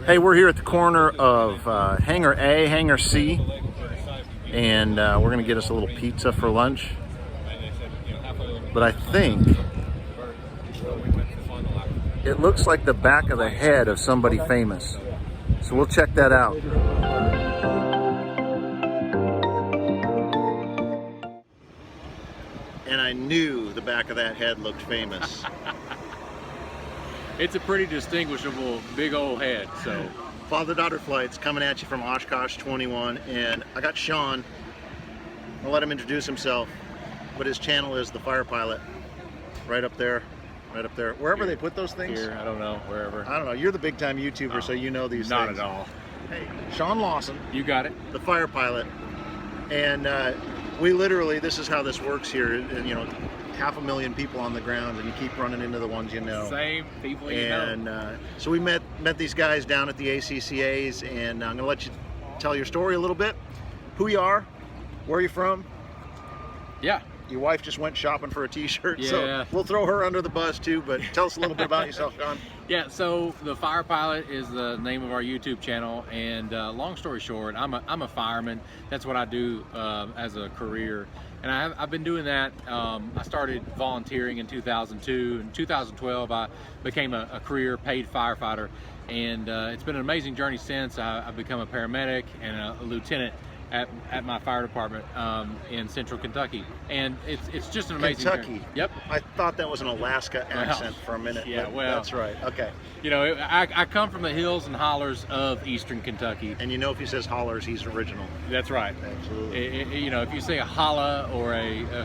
Hey, we're here at the corner of Hangar A, Hangar C, and we're going to get us a little pizza for lunch. But I think it looks like the back of the head of somebody famous. So we'll check that out. And I knew the back of that head looked famous. It's a pretty distinguishable big old head. So Father-daughter flights coming at you from Oshkosh 21, and I got Sean. I'll let him introduce himself, but his channel is The Fire Pilot. Right up there, right up there. Wherever they put those things. Here, I don't know, wherever. I don't know. You're the big time YouTuber, so you know these Not things. at all. Hey, Sean Lawson. You got it. The Fire Pilot. And we literally, this is how this works here. You know, 500,000 people on the ground, and you keep running into the ones you know. Same people you know. And so we met these guys down at the ACCAs, and I'm gonna let you tell your story a little bit. Who you are, where you from. Yeah. Your wife just went shopping for a t-shirt, Yeah. so we'll throw her under the bus too, but tell us a little bit about yourself, Sean. Yeah, so The Fire Pilot is the name of our YouTube channel, and long story short, I'm a fireman. That's what I do as a career, and I've been doing that. I started volunteering in 2002. In 2012, I became a career paid firefighter, and it's been an amazing journey since. I've become a paramedic and a lieutenant at my fire department in Central Kentucky, and it's just an amazing Kentucky. journey. Yep. I thought that was an Alaska accent for a minute. Yeah, but well, that's right. Okay. You know, I come from the hills and hollers of Eastern Kentucky. And you know, if he says hollers, he's original. That's right. Absolutely. You know, if you say a holla or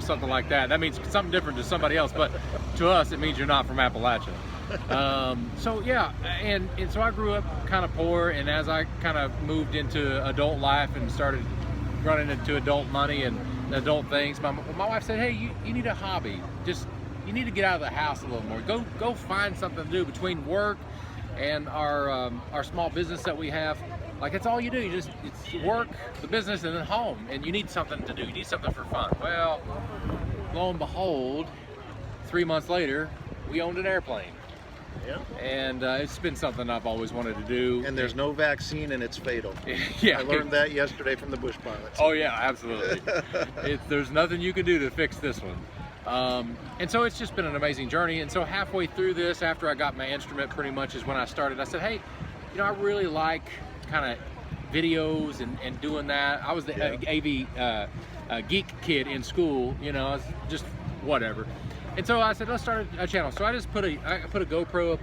something like that, that means something different to somebody else, but to us, it means you're not from Appalachia. So yeah, and so I grew up kind of poor, and as I kind of moved into adult life and started running into adult money and adult things, my wife said, hey, you need a hobby. You need to get out of the house a little more. Go find something to do between work and our small business that we have. Like, that's all you do. It's work, the business, and then home, and you need something to do. You need something for fun. Well, lo and behold, 3 months later, we owned an airplane. Yeah. And it's been something I've always wanted to do. And there's no vaccine, and it's fatal. Yeah. I learned that yesterday from the bush pilots. Oh yeah, absolutely. There's nothing you can do to fix this one. And so it's just been an amazing journey. And so halfway through this, after I got my instrument pretty much is when I started. I said, hey, you know, I really like kind of videos and doing that. I was the AV geek kid in school, you know, I was just whatever. And so I said, let's start a channel. So I just put a GoPro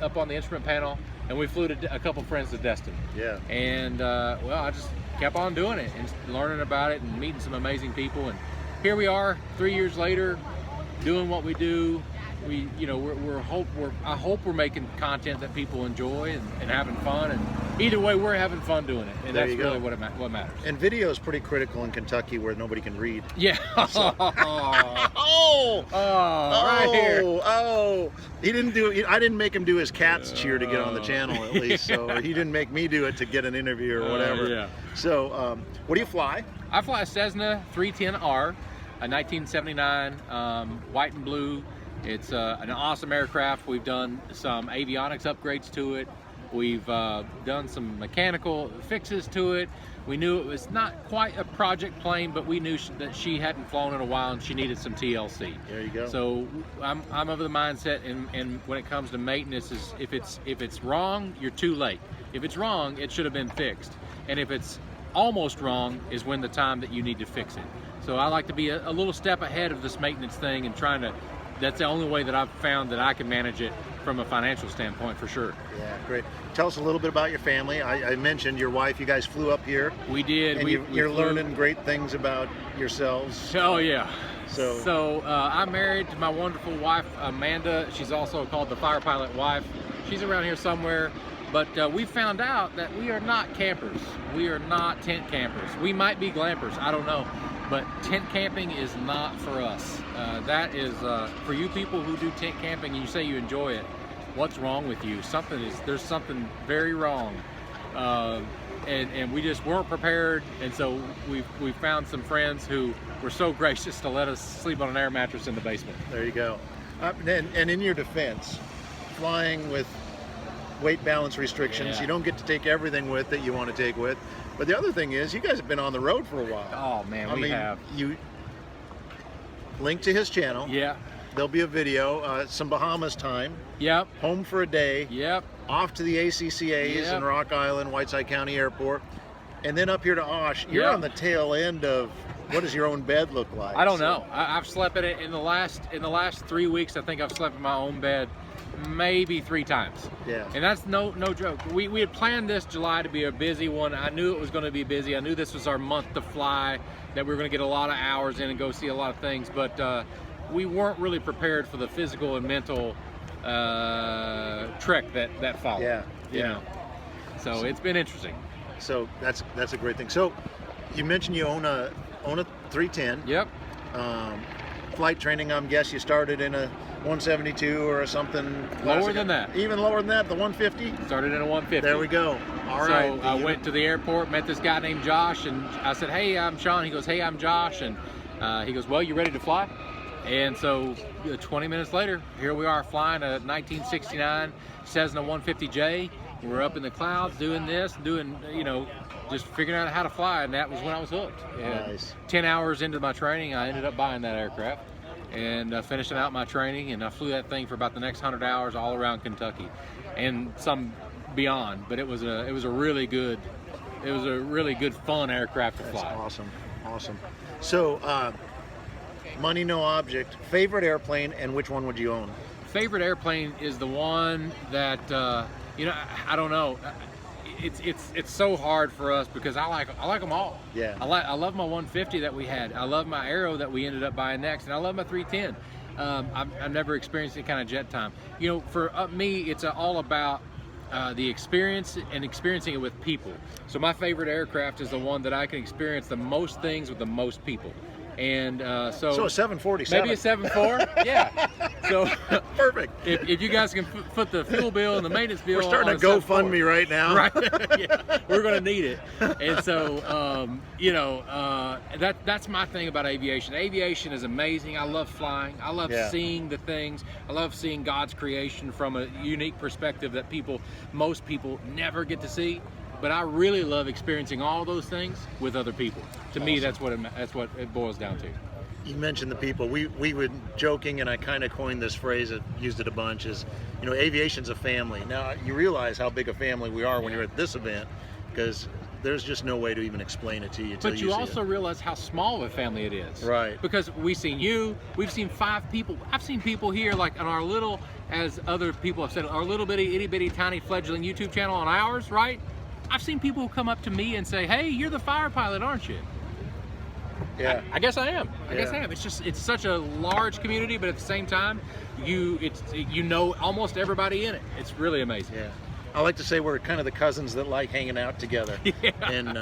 up on the instrument panel, and we flew a couple friends to Destin. Yeah. And well, I just kept on doing it and learning about it and meeting some amazing people. And here we are, 3 years later, doing what we do. You know, I hope we're making content that people enjoy and having fun. And either way, we're having fun doing it, and that's really what matters. And video is pretty critical in Kentucky, where nobody can read. Yeah. So. Right here. Oh, he didn't do it. I didn't make him do his cat's cheer to get on the channel, at least. So he didn't make me do it to get an interview or whatever. Yeah. So, what do you fly? I fly a Cessna 310R, a 1979 white and blue. It's an awesome aircraft. We've done some avionics upgrades to it. We've done some mechanical fixes to it. We knew it was not quite a project plane, but we knew that she hadn't flown in a while and she needed some TLC. There you go. So I'm of the mindset, and when it comes to maintenance, is if it's wrong, you're too late. If it's wrong, it should have been fixed. And if it's almost wrong, is when the time that you need to fix it. So I like to be a little step ahead of this maintenance thing and trying to. That's the only way that I've found that I can manage it from a financial standpoint, for sure. Yeah, great. Tell us a little bit about your family. I mentioned your wife. You guys flew up here. We did. And you're learning great things about yourselves. Oh yeah. So I'm married to my wonderful wife, Amanda. She's also called the Fire Pilot wife. She's around here somewhere. But we found out that we are not campers. We are not tent campers. We might be glampers. I don't know. But tent camping is not for us. That is for you people who do tent camping and you say you enjoy it. What's wrong with you? There's something very wrong, and we just weren't prepared. And so we found some friends who were so gracious to let us sleep on an air mattress in the basement. There you go. And in your defense, flying with weight balance restrictions. Yeah. You don't get to take everything with that you want to take with. But the other thing is, you guys have been on the road for a while. Oh man, I we mean, have. you link to his channel. Yeah. There'll be a video, some Bahamas time, Yep. home for a day, Yep. off to the ACCAs Yep. in Rock Island, Whiteside County Airport, and then up here to Osh. You're Yep. on the tail end of, what does your own bed look like? I don't know. I've slept in it in the last 3 weeks. I think I've slept in my own bed maybe 3 times. Yeah. And that's no joke. We had planned this July to be a busy one. I knew it was going to be busy. I knew this was our month to fly, that we were going to get a lot of hours in and go see a lot of things. But we weren't really prepared for the physical and mental trek that followed. Yeah. You know. So it's been interesting. So that's a great thing. So you mentioned you own a 310. Yep. Flight training, I'm guess you started in a 172 or something Lower than that. Even lower than that, the 150. Started in a 150. There we go. All right. So I went to the airport, met this guy named Josh, and I said, "Hey, I'm Sean." He goes, "Hey, I'm Josh," and he goes, "Well, you ready to fly?" And so 20 minutes later, here we are flying a 1969 Cessna 150J. We're up in the clouds doing this, just figuring out how to fly, and that was when I was hooked. And Nice. 10 hours into my training, I ended up buying that aircraft and finishing out my training, and I flew that thing for about the next 100 hours all around Kentucky and some beyond. But it was a really good fun aircraft to That's fly. awesome. So, money no object. Favorite airplane, and which one would you own? Favorite airplane is the one that I don't know. It's so hard for us because I like them all. Yeah. I love my 150 that we had. I love my Aero that we ended up buying next, and I love my 310. I've never experienced any kind of jet time. For me, it's all about the experience and experiencing it with people. So my favorite aircraft is the one that I can experience the most things with the most people. And so a 747. maybe a 7.4. Yeah. So Perfect. if you guys can put the fuel bill and the maintenance bill, We're starting on to a 7.4. GoFundMe right now. Right. Yeah, we're going to need it. And so, that's my thing about aviation. Aviation is amazing. I love flying. I love seeing the things. I love seeing God's creation from a unique perspective that most people never get to see. But I really love experiencing all those things with other people. To me, that's what it boils down to. You mentioned the people. We were joking, and I kind of coined this phrase. I used it a bunch. Is aviation's a family. Now you realize how big a family we are when you're at this event, because there's just no way to even explain it to you. But you also realize how small of a family it is. Right. Because we've seen 5 people. I've seen people here, like on our little, as other people have said, our little bitty, itty bitty, tiny fledgling YouTube channel on ours, right? I've seen people who come up to me and say, "Hey, you're the fire pilot, aren't you?" Yeah. I guess I am. I guess I am. It's such a large community, but at the same time, you know almost everybody in it. It's really amazing. Yeah. I like to say we're kind of the cousins that like hanging out together. Yeah. And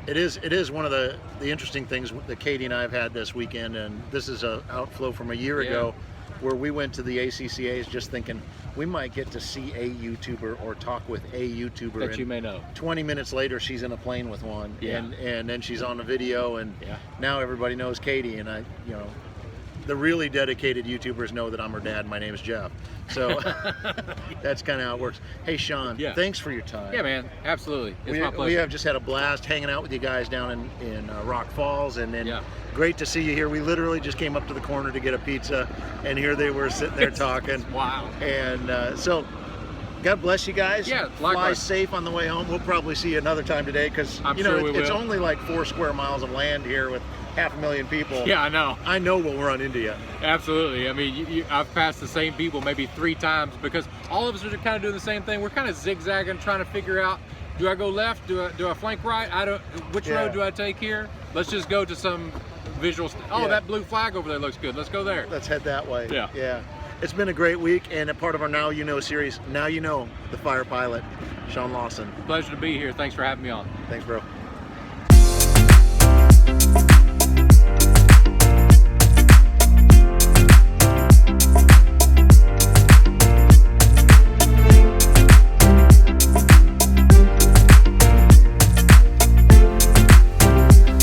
it is one of the interesting things that Katie and I have had this weekend, and this is a outflow from a year ago, where we went to the ACCAs just thinking we might get to see a YouTuber or talk with a YouTuber that you may know. 20 minutes later, she's in a plane with one, and then she's on the video, and now everybody knows Katie, and the really dedicated YouTubers know that I'm her dad. My name is Jeff. So that's kind of how it works. Hey, Sean, thanks for your time. Yeah, man, absolutely. It's my pleasure. We have just had a blast hanging out with you guys down in Rock Falls, and then great to see you here. We literally just came up to the corner to get a pizza, and here they were sitting there talking. Wow. And so God bless you guys. Yeah, Fly likewise. safe on the way home. We'll probably see you another time today, because it's only like 4 square miles of land here with 500,000 people. Yeah, I know. I know we'll run into you. Absolutely. I mean, I've passed the same people maybe 3 times, because all of us are kind of doing the same thing. We're kind of zigzagging, trying to figure out, do I go left? Do I flank right? Which road do I take here? Let's just go to some visual. That blue flag over there looks good. Let's go there. Let's head that way. Yeah. It's been a great week, and a part of our Now You Know series. Now you know the fire pilot, Sean Lawson. Pleasure to be here. Thanks for having me on. Thanks, bro.